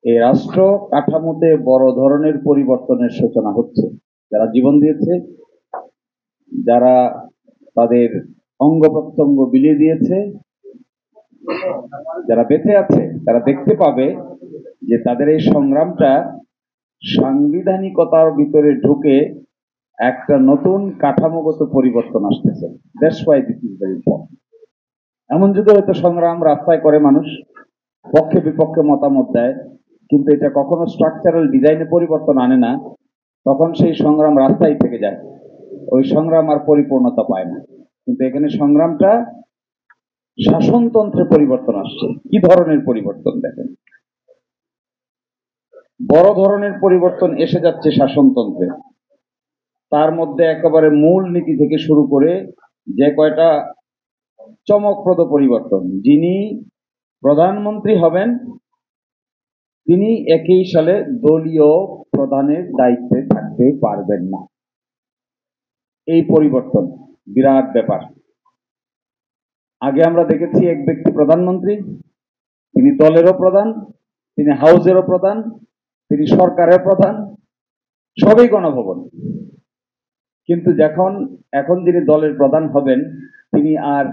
এই রাষ্ট্র কাঠামোতে বড় ধরনের পরিবর্তনের সূচনা হচ্ছে। যারা জীবন দিয়েছে, যারা তাদের অঙ্গ প্রত্যঙ্গ বিলিয়ে দিয়েছে, যারা বেঁচে আছে, তারা দেখতে পাবে যে তাদের এই সংগ্রামটা সাংবিধানিকতার ভিতরে ঢুকে একটা নতুন কাঠামোগত পরিবর্তন আসতেছে। That's why this is very important. এমন যদি হয়তো সংগ্রাম রাস্তায় করে মানুষ, পক্ষে বিপক্ষে মতামত দেয়, কিন্তু এটা কখনো স্ট্রাকচারাল ডিজাইনে পরিবর্তন আনে না, তখন সেই সংগ্রাম রাস্তায় থেকে যায়, ওই সংগ্রাম আর পরিপূর্ণতা পায় না। কিন্তু এখানে সংগ্রামটা শাসনতন্ত্রে পরিবর্তন আসছে। কি ধরনের পরিবর্তন দেখেন, বড় ধরনের পরিবর্তন এসে যাচ্ছে শাসনতন্ত্রে। তার মধ্যে একেবারে মূল নীতি থেকে শুরু করে যে কয়টা চমকপ্রদ পরিবর্তন, যিনি প্রধানমন্ত্রী হবেন তিনি একই সালে দলীয় প্রধানের দায়িত্বে থাকতে পারবেন না। এই পরিবর্তন বিরাট ব্যাপার। আগে আমরা দেখেছি এক ব্যক্তি প্রধানমন্ত্রী, তিনি দলেরও প্রধান, তিনি হাউসেরও প্রধান, তিনি সরকারের প্রধান, সবই গণভবন। কিন্তু এখন যিনি দলের প্রধান হবেন তিনি আর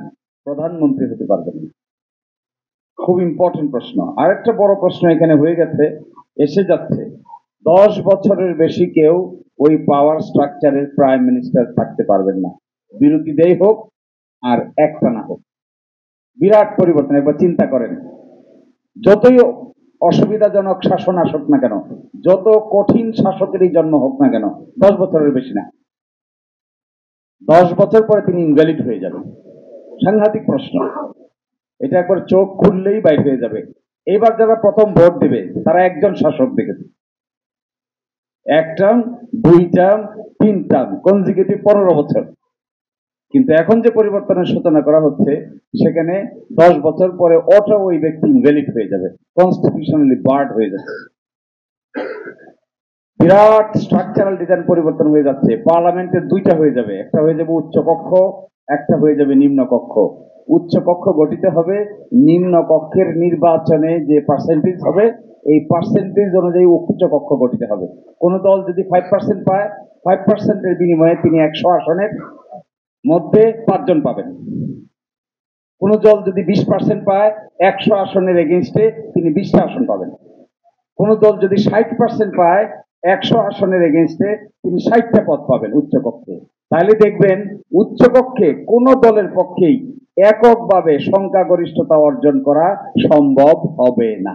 প্রধানমন্ত্রী হতে পারবেন না। খুব ইম্পর্টেন্ট প্রশ্ন। আরেকটা বড় প্রশ্ন এখানে হয়ে গেছে, এসে যাচ্ছে, 10 বছরের বেশি কেউ ওই পাওয়ার স্ট্রাকচারের প্রাইম মিনিস্টার থাকতে পারবেন না, বিরোধীদের হোক আর একটানা হোক। বিরাট পরিবর্তন। একবার চিন্তা করেন, যতই অসুবিধাজনক শাসন আসুক না কেন, যত কঠিন শাসকেরই জন্ম হোক না কেন, 10 বছরের বেশি না, 10 বছর পরে তিনি ইনভ্যালিড হয়ে যাবেন। সাংঘাতিক প্রশ্ন। এটা একবার চোখ খুললেই বাইর হয়ে যাবে। এবার যারা প্রথম ভোট দেবে তারা একজন শাসক দেখেছে, এক টার্ম, 2 টার্ম, 3 টার্ম, কনজিকিউটিভ 15 বছর। কিন্তু এখন যে পরিবর্তনের সূচনা করা হচ্ছে সেখানে 10 বছর পরে অটো ওই ব্যক্তি ইনভ্যালিড হয়ে যাবে, কনস্টিটিউশনালি বার্ড হয়ে যাবে। বিরাট স্ট্রাকচারাল ডিজাইন পরিবর্তন হয়ে যাচ্ছে। পার্লামেন্টের 2টা হয়ে যাবে, একটা হয়ে যাবে উচ্চ কক্ষ, একটা হয়ে যাবে নিম্ন কক্ষ। উচ্চ কক্ষ গঠিত হবে, নিম্ন কক্ষের নির্বাচনে যে পার্সেন্টেজ হবে এই পার্সেন্টেজ অনুযায়ী উচ্চ কক্ষ গঠিত হবে। কোন দল যদি 5% পায়, 5%-এর বিনিময়ে তিনি 100 আসনের মধ্যে 5 জন পাবেন। কোন দল যদি 20% পায়, 100 আসনের এগেইনস্টে তিনি 20টা আসন পাবেন। কোন দল যদি 60% পায়, 100 আসনের এগেইনস্টে তিনি 60টা পদ পাবেন উচ্চকক্ষে। তাহলে দেখবেন উচ্চকক্ষে কোন দলের পক্ষেই এককভাবে সংখ্যাগরিষ্ঠতা অর্জন করা সম্ভব হবে না।